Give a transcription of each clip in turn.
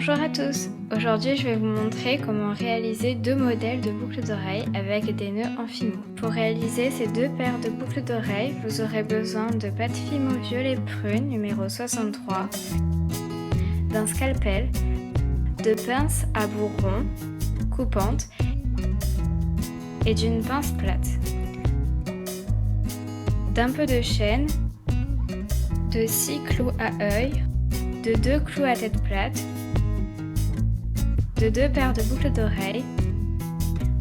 Bonjour à tous! Aujourd'hui, je vais vous montrer comment réaliser deux modèles de boucles d'oreilles avec des nœuds en fimo. Pour réaliser ces deux paires de boucles d'oreilles, vous aurez besoin de pâte fimo violet prune numéro 63, d'un scalpel, de pinces à bout rond, coupantes et d'une pince plate, d'un peu de chaîne, de 6 clous à œil, de 2 clous à tête plate, de 2 paires de boucles d'oreilles,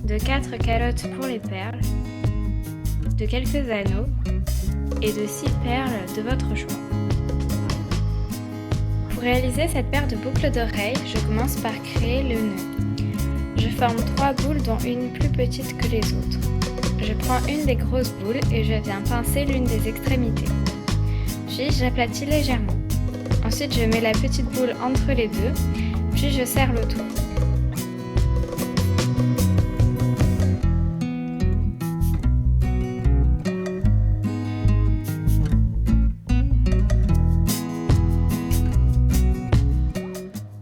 de 4 calottes pour les perles, de quelques anneaux et de 6 perles de votre choix. Pour réaliser cette paire de boucles d'oreilles, je commence par créer le nœud. Je forme 3 boules dont une plus petite que les autres. Je prends une des grosses boules et je viens pincer l'une des extrémités. Puis j'aplatis légèrement. Ensuite, je mets la petite boule entre les deux, puis je serre le tout.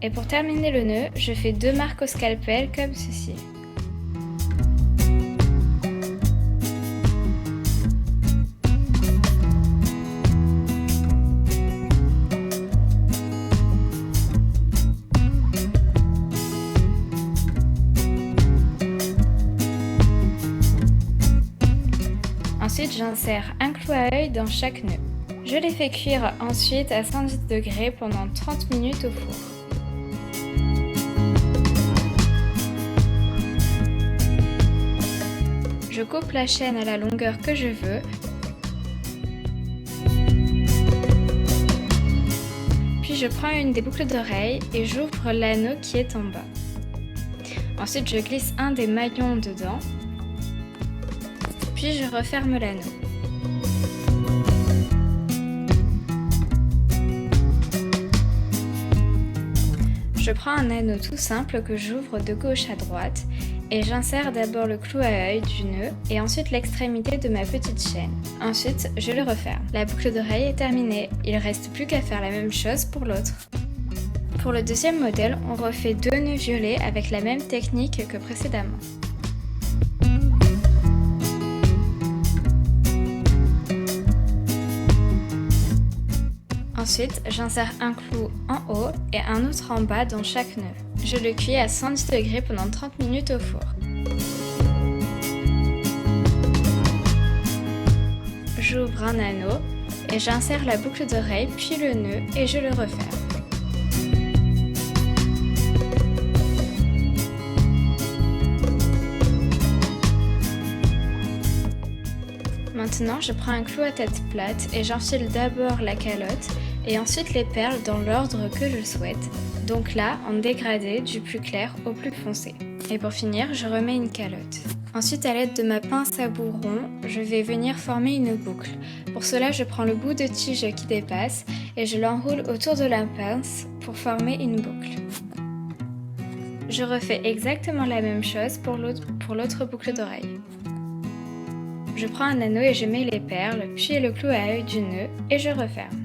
Et pour terminer le nœud, je fais 2 marques au scalpel comme ceci. Ensuite, j'insère un clou à œil dans chaque nœud. Je les fais cuire ensuite à 110 degrés pendant 30 minutes au four. Je coupe la chaîne à la longueur que je veux. Puis je prends une des boucles d'oreilles et j'ouvre l'anneau qui est en bas. Ensuite, je glisse un des maillons dedans. Puis je referme l'anneau. Je prends un anneau tout simple que j'ouvre de gauche à droite et j'insère d'abord le clou à œil du nœud et ensuite l'extrémité de ma petite chaîne. Ensuite, je le referme. La boucle d'oreille est terminée, il ne reste plus qu'à faire la même chose pour l'autre. Pour le deuxième modèle, on refait 2 nœuds violets avec la même technique que précédemment. Ensuite, j'insère un clou en haut et un autre en bas dans chaque nœud. Je le cuis à 110 degrés pendant 30 minutes au four. J'ouvre un anneau et j'insère la boucle d'oreille puis le nœud et je le referme. Maintenant, je prends un clou à tête plate et j'enfile d'abord la calotte et ensuite les perles dans l'ordre que je souhaite, donc là en dégradé du plus clair au plus foncé. Et pour finir, je remets une calotte. Ensuite, à l'aide de ma pince à bout rond, je vais venir former une boucle. Pour cela, je prends le bout de tige qui dépasse et je l'enroule autour de la pince pour former une boucle. Je refais exactement la même chose pour l'autre boucle d'oreille. Je prends un anneau et je mets les perles, puis le clou à œil du nœud et je referme.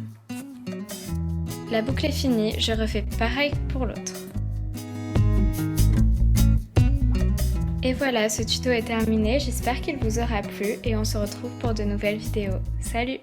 La boucle est finie, je refais pareil pour l'autre. Et voilà, ce tuto est terminé, j'espère qu'il vous aura plu et on se retrouve pour de nouvelles vidéos. Salut!